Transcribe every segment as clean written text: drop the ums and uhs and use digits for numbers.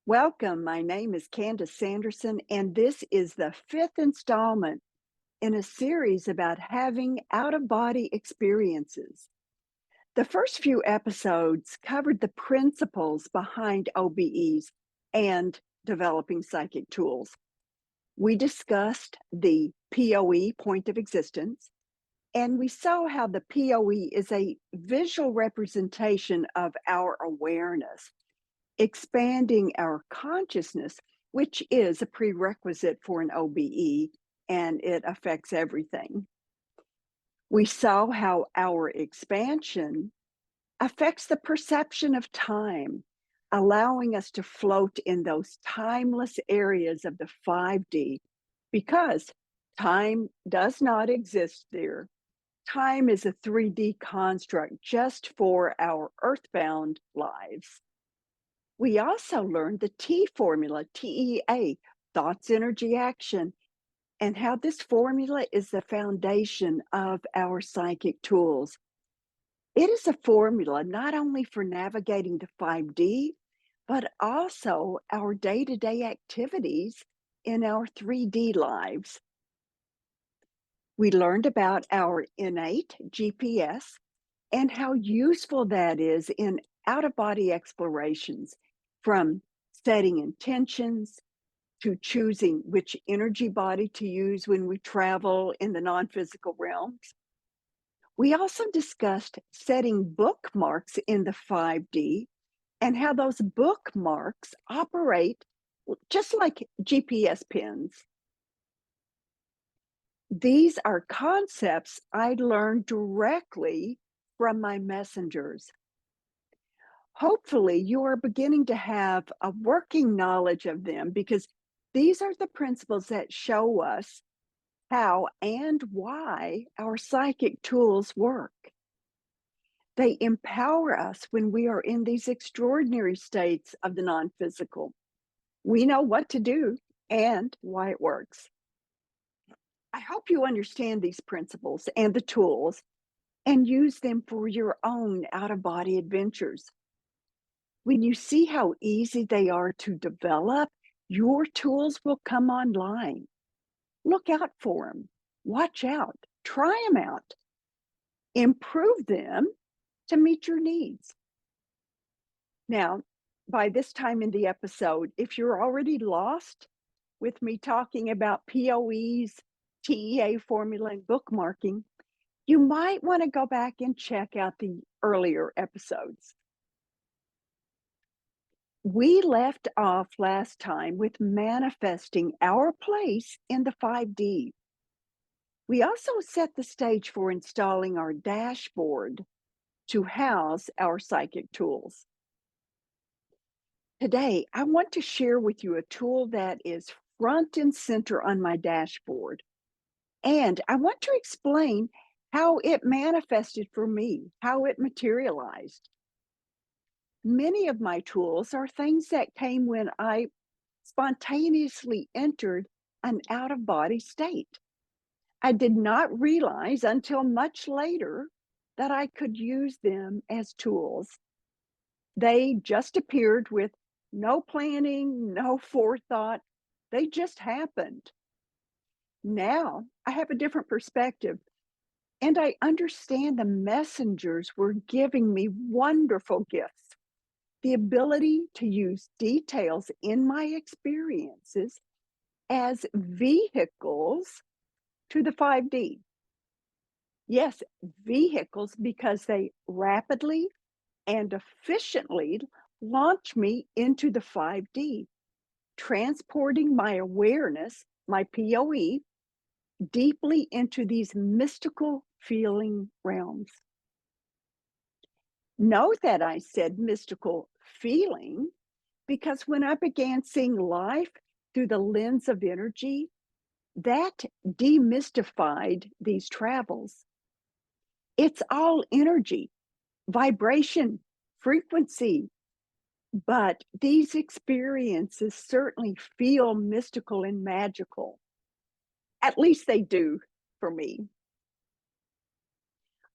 Welcome. My name is Candace Sanderson, and this is the fifth installment in a series about having out of body experiences. The first few episodes covered the principles behind OBEs and developing psychic tools. We discussed the POE, point of existence, and we saw how the POE is a visual representation of our awareness, expanding our consciousness, which is a prerequisite for an OBE, and it affects everything. We saw how our expansion affects the perception of time, allowing us to float in those timeless areas of the 5D because time does not exist there. Time is a 3D construct just for our earthbound lives. We also learned the T formula, TEA, thoughts, energy, action, and how this formula is the foundation of our psychic tools. It is a formula not only for navigating the 5D, but also our day-to-day activities in our 3D lives. We learned about our innate GPS and how useful that is in out-of-body explorations, from setting intentions to choosing which energy body to use when we travel in the non-physical realms. We also discussed setting bookmarks in the 5D and how those bookmarks operate just like GPS pins. These are concepts I learned directly from my messengers. Hopefully, you are beginning to have a working knowledge of them because these are the principles that show us how and why our psychic tools work. They empower us when we are in these extraordinary states of the non physical. We know what to do and why it works. I hope you understand these principles and the tools and use them for your own out of body adventures. When you see how easy they are to develop, your tools will come online. Look out for them. Watch out. Try them out. Improve them to meet your needs. Now, by this time in the episode, if you're already lost with me talking about POEs, TEA formula, and bookmarking, you might want to go back and check out the earlier episodes. We left off last time with manifesting our place in the 5D. We also set the stage for installing our dashboard to house our psychic tools. Today, I want to share with you a tool that is front and center on my dashboard. And I want to explain how it manifested for me, how it materialized. Many of my tools are things that came when I spontaneously entered an out of body state. I did not realize until much later that I could use them as tools. They just appeared with no planning, no forethought. They just happened. Now I have a different perspective, and I understand the messengers were giving me wonderful gifts. The ability to use details in my experiences as vehicles to the 5D. Yes, vehicles, because they rapidly and efficiently launch me into the 5D, transporting my awareness, my POE, deeply into these mystical feeling realms. Note that I said mystical feeling because when I began seeing life through the lens of energy, that demystified these travels. It's all energy, vibration, frequency, but these experiences certainly feel mystical and magical. At least they do for me.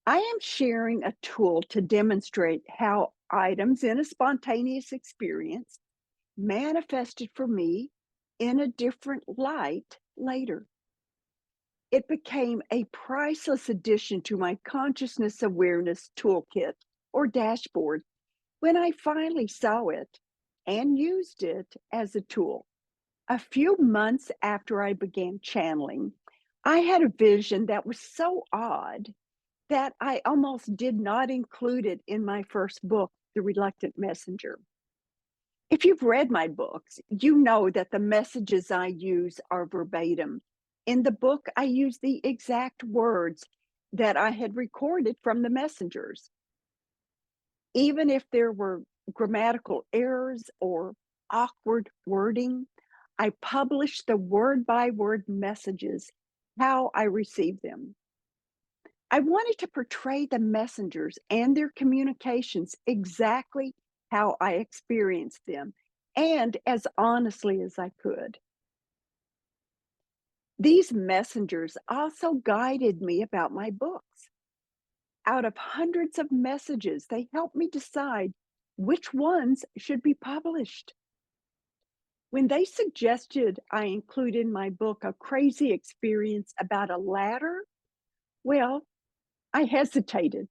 I am sharing a tool to demonstrate how items in a spontaneous experience manifested for me in a different light later. It became a priceless addition to my consciousness awareness toolkit or dashboard when I finally saw it and used it as a tool. A few months after I began channeling, I had a vision that was so odd that I almost did not include it in my first book, The Reluctant Messenger. If you've read my books, you know that the messages I use are verbatim. In the book, I use the exact words that I had recorded from the messengers. Even if there were grammatical errors or awkward wording, I published the word by word messages, how I received them. I wanted to portray the messengers and their communications exactly how I experienced them and as honestly as I could. These messengers also guided me about my books. Out of hundreds of messages, they helped me decide which ones should be published. When they suggested I include in my book a crazy experience about a ladder, well, I hesitated.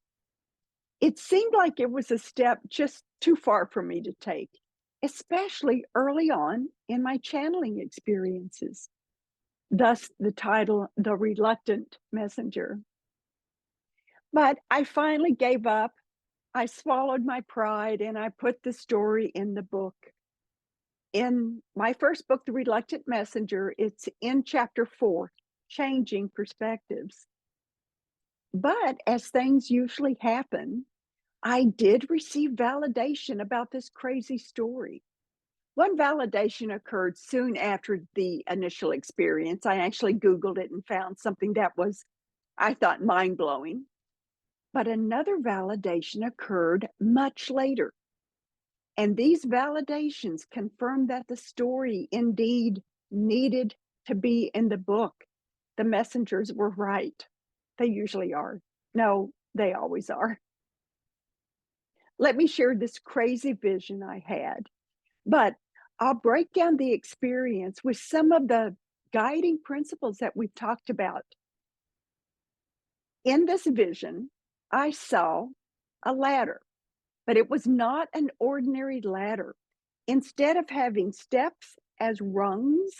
It seemed like it was a step just too far for me to take, especially early on in my channeling experiences. Thus, the title, The Reluctant Messenger. But I finally gave up. I swallowed my pride and I put the story in the book. In my first book, The Reluctant Messenger, it's in chapter 4, Changing Perspectives. But as things usually happen, I did receive validation about this crazy story. One validation occurred soon after the initial experience. I actually Googled it and found something that was, I thought, mind blowing. But another validation occurred much later. And these validations confirmed that the story indeed needed to be in the book. The messengers were right. They usually are. No, they always are. Let me share this crazy vision I had, but I'll break down the experience with some of the guiding principles that we've talked about. In this vision, I saw a ladder, but it was not an ordinary ladder. Instead of having steps as rungs,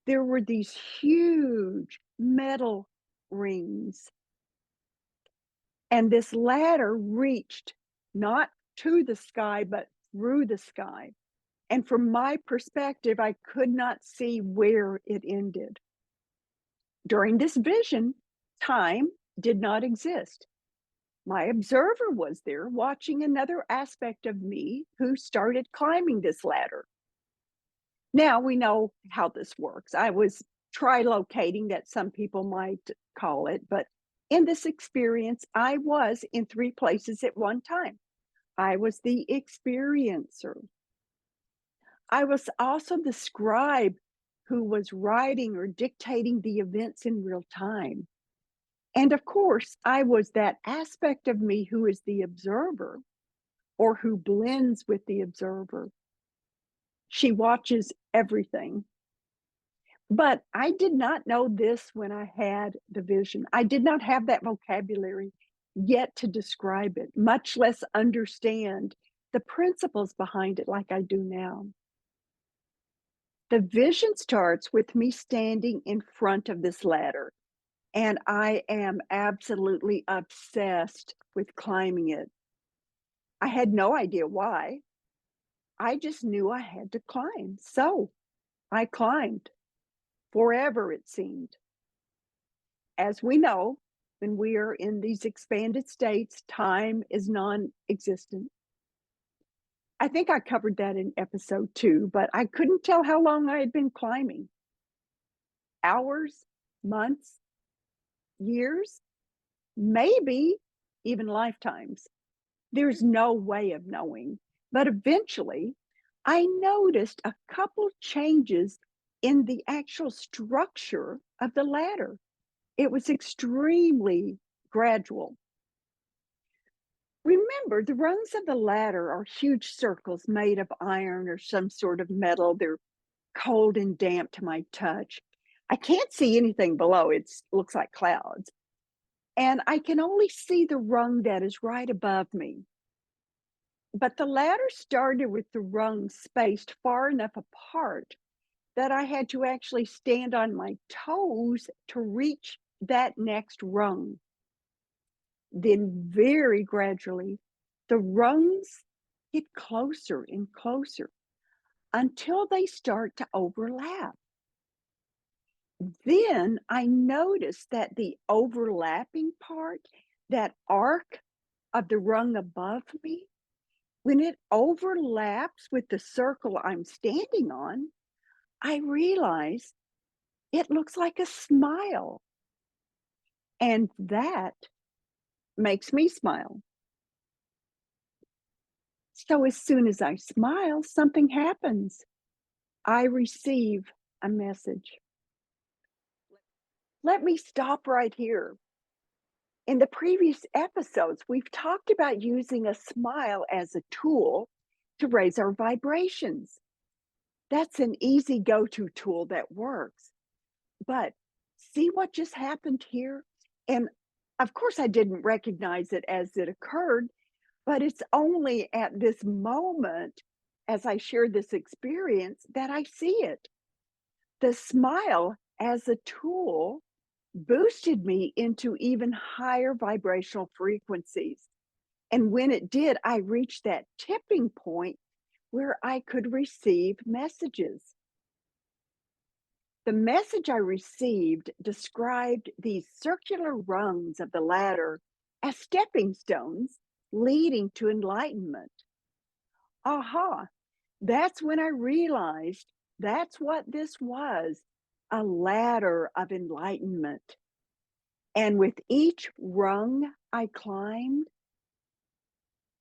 there were these huge metal rings. And this ladder reached not to the sky, but through the sky. And from my perspective, I could not see where it ended. During this vision, time did not exist. My observer was there watching another aspect of me who started climbing this ladder. Now we know how this works. I was trilocating, that some people might call it, but in this experience, I was in 3 places at one time. I was the experiencer. I was also the scribe who was writing or dictating the events in real time. And of course, I was that aspect of me who is the observer or who blends with the observer. She watches everything. But I did not know this when I had the vision. I did not have that vocabulary yet to describe it, much less understand the principles behind it like I do now. The vision starts with me standing in front of this ladder, and I am absolutely obsessed with climbing it. I had no idea why. I just knew I had to climb. So I climbed forever, it seemed. As we know, when we are in these expanded states, time is non existent. I think I covered that in episode 2, but I couldn't tell how long I had been climbing. Hours, months, years, maybe even lifetimes. There's no way of knowing. But eventually, I noticed a couple changes in the actual structure of the ladder. It was extremely gradual. Remember, the rungs of the ladder are huge circles made of iron or some sort of metal. They're cold and damp to my touch. I can't see anything below. It looks like clouds. And I can only see the rung that is right above me. But the ladder started with the rungs spaced far enough apart that I had to actually stand on my toes to reach that next rung. Then, very gradually, the rungs get closer and closer until they start to overlap. Then I noticed that the overlapping part, that arc of the rung above me, when it overlaps with the circle I'm standing on, I realize it looks like a smile. And that makes me smile. So as soon as I smile, something happens. I receive a message. Let me stop right here. In the previous episodes, we've talked about using a smile as a tool to raise our vibrations. That's an easy go-to tool that works. But see what just happened here? And of course, I didn't recognize it as it occurred, but it's only at this moment, as I share this experience, that I see it. The smile as a tool boosted me into even higher vibrational frequencies. And when it did, I reached that tipping point where I could receive messages. The message I received described these circular rungs of the ladder as stepping stones leading to enlightenment. Aha, that's when I realized that's what this was, a ladder of enlightenment. And with each rung I climbed,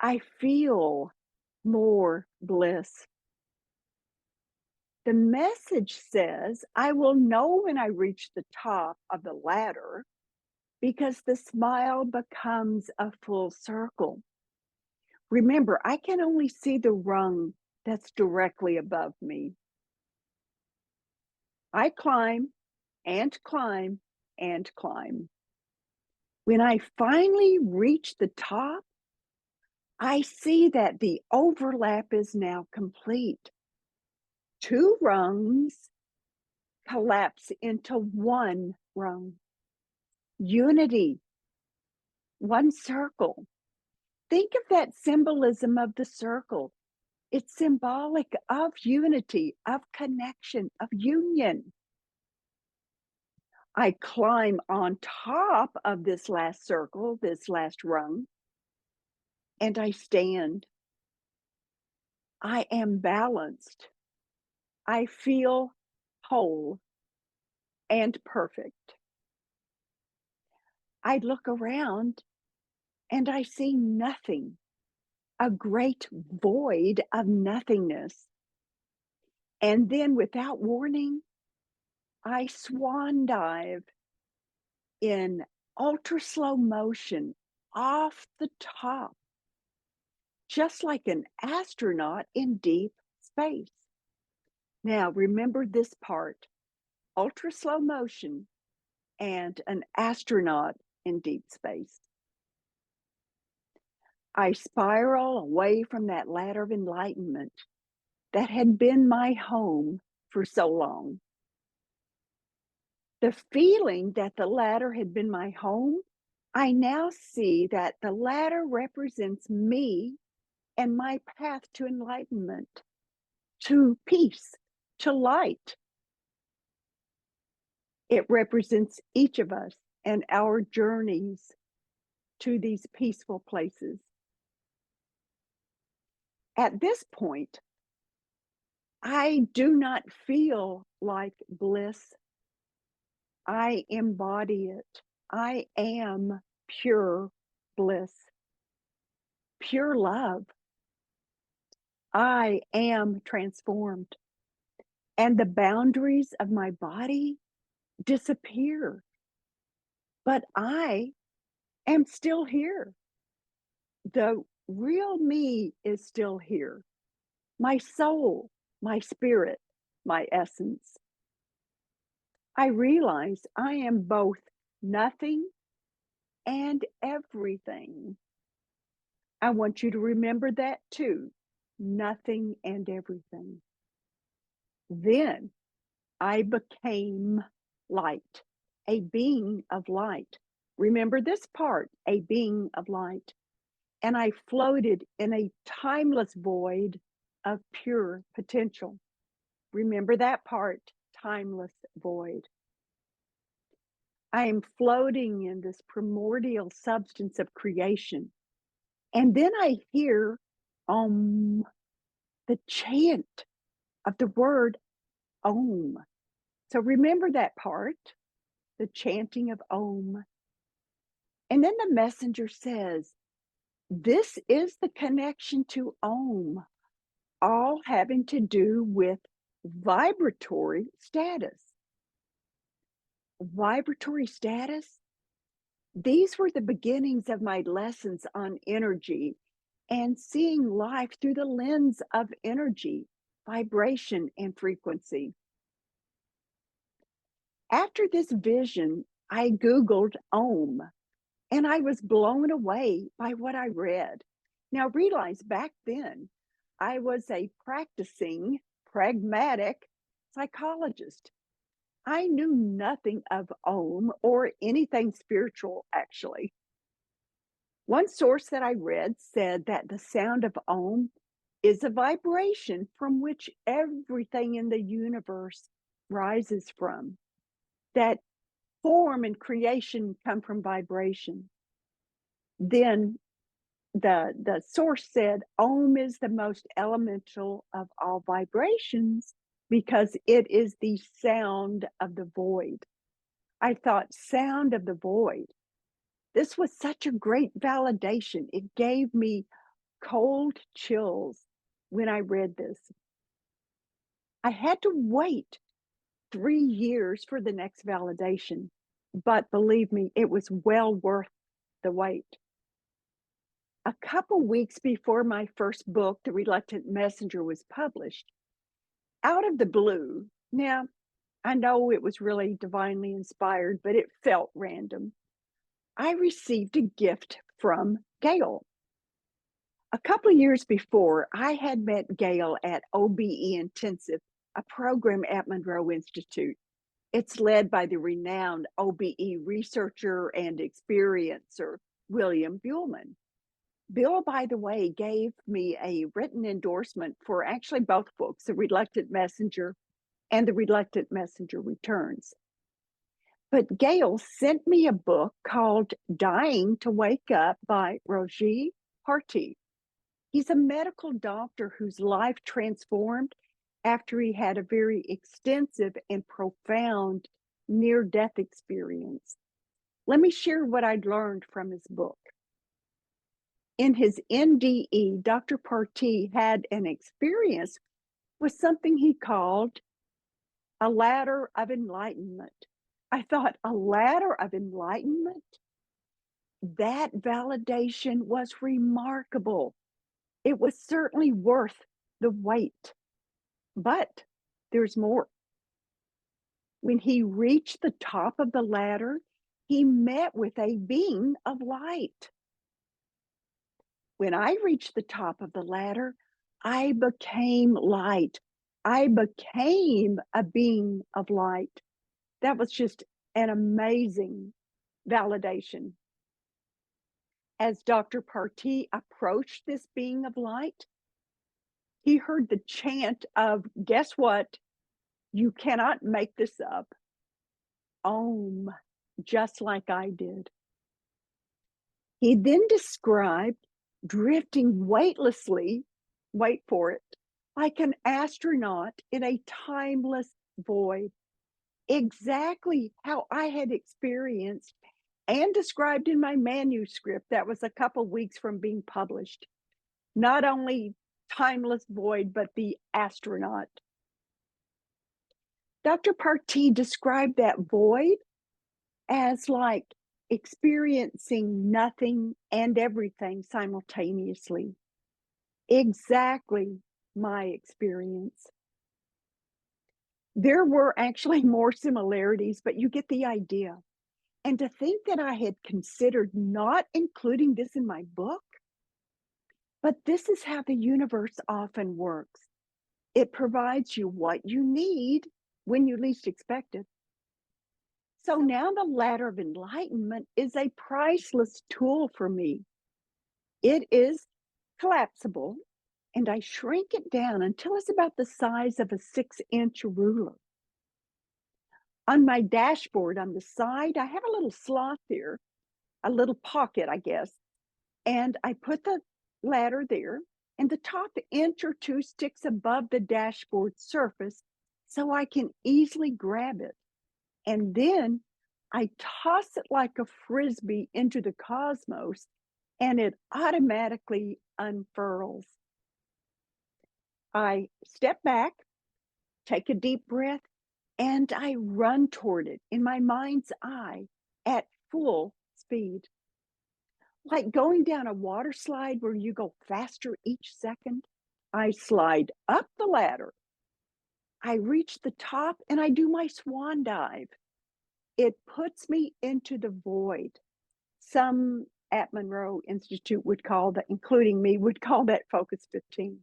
I feel more bliss. The message says I will know when I reach the top of the ladder because the smile becomes a full circle. Remember, I can only see the rung that's directly above me. I climb and climb and climb. When I finally reach the top, I see that the overlap is now complete. Two rungs collapse into one rung. Unity, one circle. Think of that symbolism of the circle. It's symbolic of unity, of connection, of union. I climb on top of this last circle, this last rung, and I stand. I am balanced. I feel whole and perfect. I look around and I see nothing, a great void of nothingness. And then, without warning, I swan dive in ultra slow motion off the top, just like an astronaut in deep space. Now, remember this part, ultra slow motion and an astronaut in deep space. I spiral away from that ladder of enlightenment that had been my home for so long. The feeling that the ladder had been my home, I now see that the ladder represents me and my path to enlightenment, to peace, to light. It represents each of us and our journeys to these peaceful places. At this point, I do not feel like bliss. I embody it. I am pure bliss, pure love. I am transformed, and the boundaries of my body disappear. But I am still here. The real me is still here. My soul, my spirit, my essence. I realize I am both nothing and everything. I want you to remember that too. Nothing and everything. Then I became light, a being of light. Remember this part, a being of light. And I floated in a timeless void of pure potential. Remember that part, timeless void. I am floating in this primordial substance of creation. And then I hear the chant of the word Om. So remember that part, the chanting of Om. And then the messenger says, this is the connection to Om, all having to do with vibratory status. Vibratory status? These were the beginnings of my lessons on energy and seeing life through the lens of energy, vibration, and frequency. After this vision, I Googled Om, and I was blown away by what I read. Now, realize back then, I was a practicing, pragmatic psychologist. I knew nothing of Om or anything spiritual, actually. One source that I read said that the sound of Om is a vibration from which everything in the universe rises from, that form and creation come from vibration. Then the source said Om is the most elemental of all vibrations because it is the sound of the void. I thought, sound of the void. This was such a great validation. It gave me cold chills when I read this. I had to wait 3 years for the next validation, but believe me, it was well worth the wait. A couple weeks before my first book, The Reluctant Messenger, was published, out of the blue, now I know it was really divinely inspired, but it felt random. I received a gift from Gail. A couple of years before, I had met Gail at OBE Intensive, a program at Monroe Institute. It's led by the renowned OBE researcher and experiencer, William Buhlman. Bill, by the way, gave me a written endorsement for actually both books, The Reluctant Messenger and The Reluctant Messenger Returns. But Gail sent me a book called Dying to Wake Up by Roger Harty. He's a medical doctor whose life transformed after he had a very extensive and profound near-death experience. Let me share what I'd learned from his book. In his NDE, Dr. Partee had an experience with something he called a ladder of enlightenment. I thought, a ladder of enlightenment? That validation was remarkable. It was certainly worth the wait. But there's more. When he reached the top of the ladder, he met with a being of light. When I reached the top of the ladder, I became light. I became a being of light. That was just an amazing validation. As Dr. Partee approached this being of light, he heard the chant of, guess what? You cannot make this up. Om, just like I did. He then described drifting weightlessly, wait for it, like an astronaut in a timeless void. Exactly how I had experienced and described in my manuscript that was a couple weeks from being published. Not only timeless void, but the astronaut. Dr. Partee described that void as like experiencing nothing and everything simultaneously. Exactly my experience. There were actually more similarities, but you get the idea. And to think that I had considered not including this in my book, but this is how the universe often works. It provides you what you need when you least expect it. So now the Ladder of Enlightenment is a priceless tool for me. It is collapsible, and I shrink it down until it's about the size of a 6-inch ruler. On my dashboard on the side, I have a little slot there, a little pocket, I guess, and I put the ladder there, and the top inch or two sticks above the dashboard surface so I can easily grab it. And then I toss it like a frisbee into the cosmos, and it automatically unfurls. I step back, take a deep breath, and I run toward it in my mind's eye at full speed. Like going down a water slide where you go faster each second, I slide up the ladder. I reach the top and I do my swan dive. It puts me into the void. Some at Monroe Institute would call that, including me, would call that Focus 15.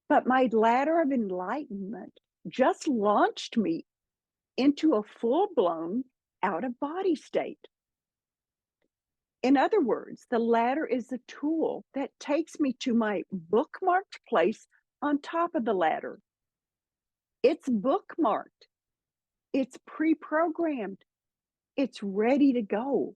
But my Ladder of Enlightenment just launched me into a full-blown out-of-body state. In other words, the ladder is a tool that takes me to my bookmarked place on top of the ladder. It's bookmarked, it's pre-programmed, it's ready to go.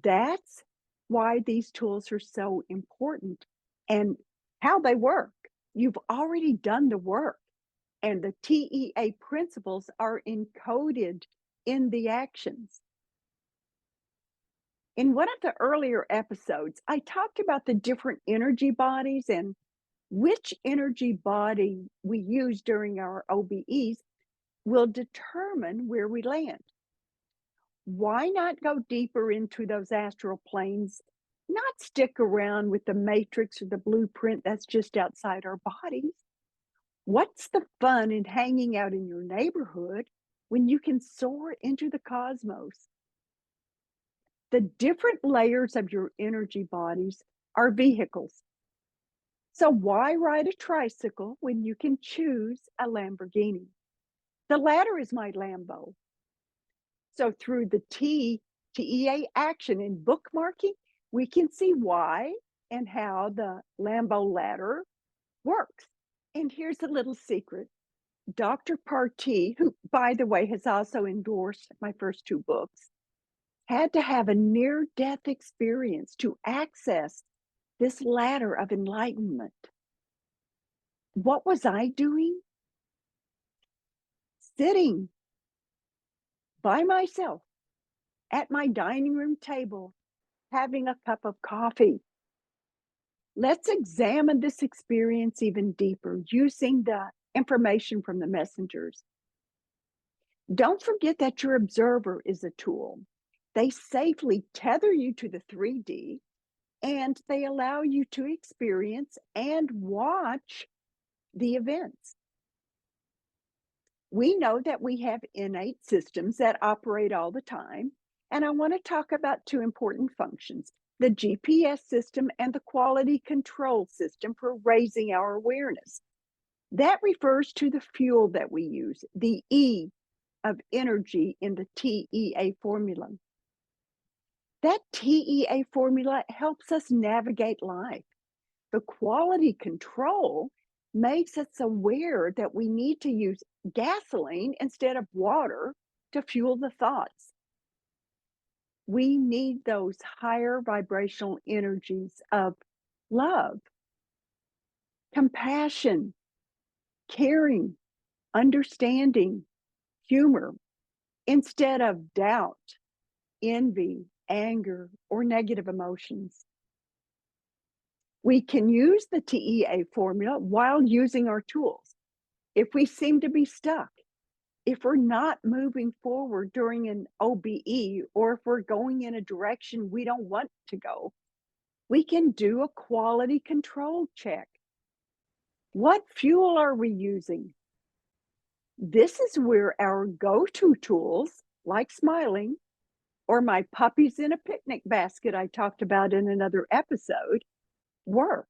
That's why these tools are so important and how they work. You've already done the work, and the TEA principles are encoded in the actions. In one of the earlier episodes, I talked about the different energy bodies and which energy body we use during our OBEs will determine where we land. Why not go deeper into those astral planes? Not stick around with the matrix or the blueprint that's just outside our bodies. What's the fun in hanging out in your neighborhood when you can soar into the cosmos? The different layers of your energy bodies are vehicles. So why ride a tricycle when you can choose a Lamborghini? The ladder is my Lambo. So through the TEA action in bookmarking, we can see why and how the Lambo ladder works. And here's a little secret. Dr. Partee, who, by the way, has also endorsed my first 2 books, had to have a near-death experience to access this ladder of enlightenment. What was I doing? Sitting by myself at my dining room table, having a cup of coffee. Let's examine this experience even deeper using the information from the messengers. Don't forget that your observer is a tool. They safely tether you to the 3D, and they allow you to experience and watch the events. We know that we have innate systems that operate all the time, and I want to talk about 2 important functions: the GPS system and the quality control system for raising our awareness. That refers to the fuel that we use, the E of energy in the TEA formula. That TEA formula helps us navigate life. The quality control makes us aware that we need to use gasoline instead of water to fuel the thoughts. We need those higher vibrational energies of love, compassion, caring, understanding, humor, instead of doubt, envy, anger, or negative emotions. We can use the TEA formula while using our tools. If we seem to be stuck, if we're not moving forward during an OBE or if we're going in a direction we don't want to go, we can do a quality control check. What fuel are we using? This is where our go-to tools, like smiling, or my puppies in a picnic basket I talked about in another episode, work.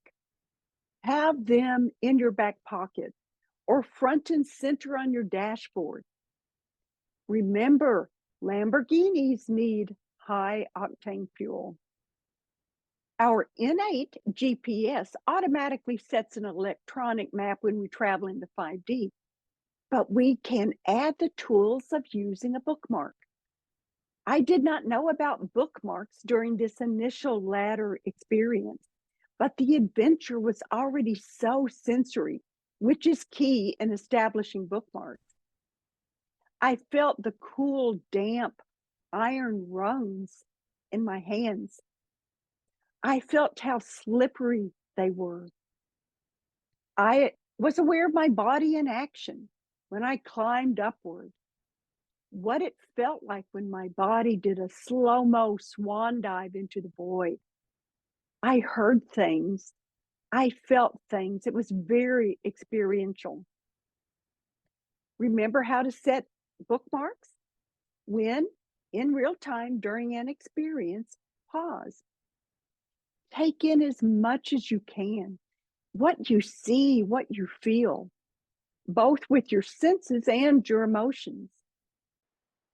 Have them in your back pocket or front and center on your dashboard. Remember, Lamborghinis need high octane fuel. Our innate GPS automatically sets an electronic map when we travel into 5D, but we can add the tools of using a bookmark. I did not know about bookmarks during this initial ladder experience, but the adventure was already so sensory, which is key in establishing bookmarks. I felt the cool, damp iron rungs in my hands. I felt how slippery they were. I was aware of my body in action when I climbed upward, what it felt like when my body did a slow-mo swan dive into the void. I heard things. I felt things. It was very experiential. Remember how to set bookmarks? When, in real time during an experience, pause. Take in as much as you can, what you see, what you feel, both with your senses and your emotions.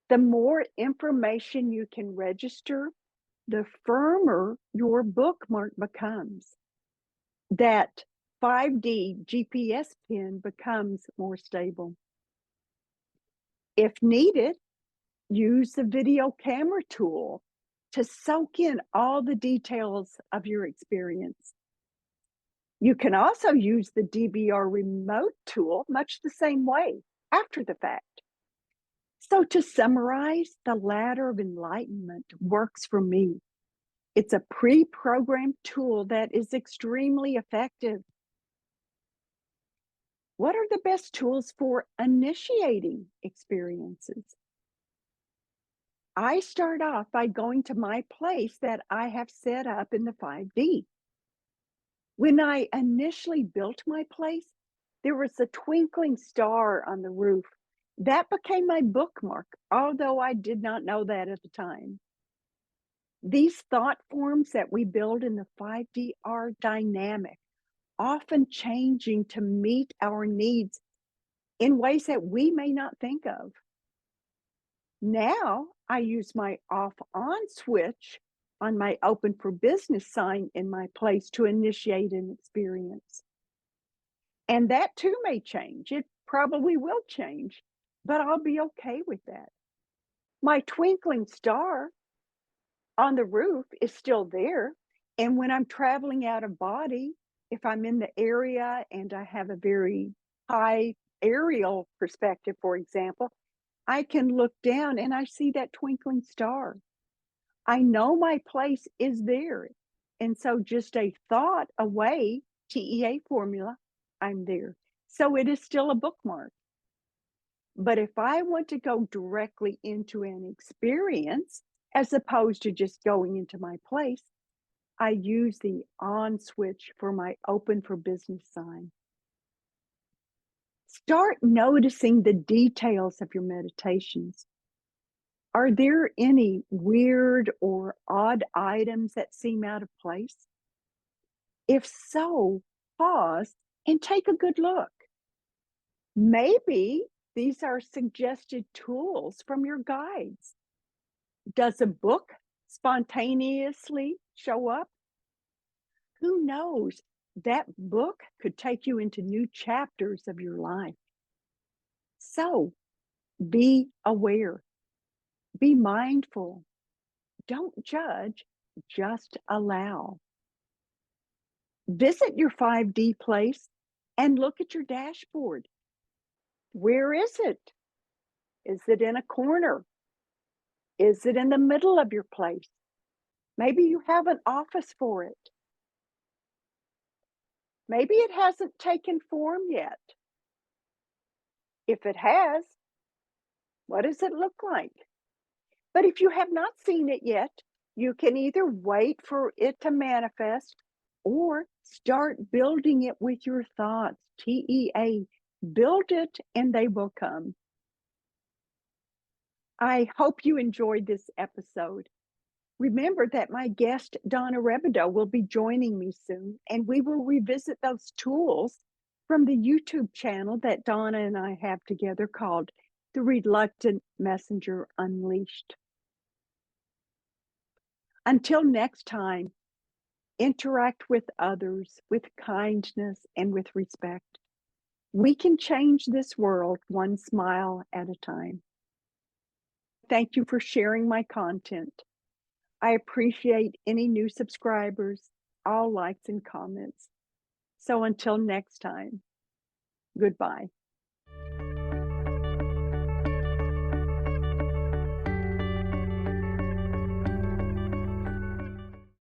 The more information you can register, the firmer your bookmark becomes. That 5D GPS pin becomes more stable. If needed, use the video camera tool to soak in all the details of your experience. You can also use the DVR remote tool much the same way after the fact. So, to summarize, the Ladder of Enlightenment works for me. It's a pre programmed tool that is extremely effective. What are the best tools for initiating experiences? I start off by going to my place that I have set up in the 5D. When I initially built my place, there was a twinkling star on the roof. That became my bookmark, although I did not know that at the time. These thought forms that we build in the 5D are dynamic, often changing to meet our needs in ways that we may not think of. Now I use my off on switch on my open for business sign in my place to initiate an experience. And that too may change. It probably will change, but I'll be okay with that. My twinkling star on the roof is still there. And when I'm traveling out of body, if I'm in the area and I have a very high aerial perspective, for example, I can look down and I see that twinkling star. I know my place is there. And so just a thought away, TEA formula, I'm there. So it is still a bookmark. But if I want to go directly into an experience, as opposed to just going into my place, I use the on switch for my open for business sign. Start noticing the details of your meditations. Are there any weird or odd items that seem out of place? If so, pause and take a good look. Maybe these are suggested tools from your guides. Does a book spontaneously show up? Who knows? That book could take you into new chapters of your life. So be aware, be mindful, don't judge, just allow. Visit your 5D place and look at your dashboard. Where is it? Is it in a corner? Is it in the middle of your place? Maybe you have an office for it. Maybe it hasn't taken form yet. If it has, What does it look like? But if you have not seen it yet, you can either wait for it to manifest or start building it with your thoughts. TEA, build it and they will come. I hope you enjoyed this episode. Remember that my guest, Donna Rebido, will be joining me soon, and we will revisit those tools from the YouTube channel that Donna and I have together called The Reluctant Messenger Unleashed. Until next time, interact with others with kindness and with respect. We can change this world one smile at a time. Thank you for sharing my content. I appreciate any new subscribers, all likes and comments. So until next time, goodbye.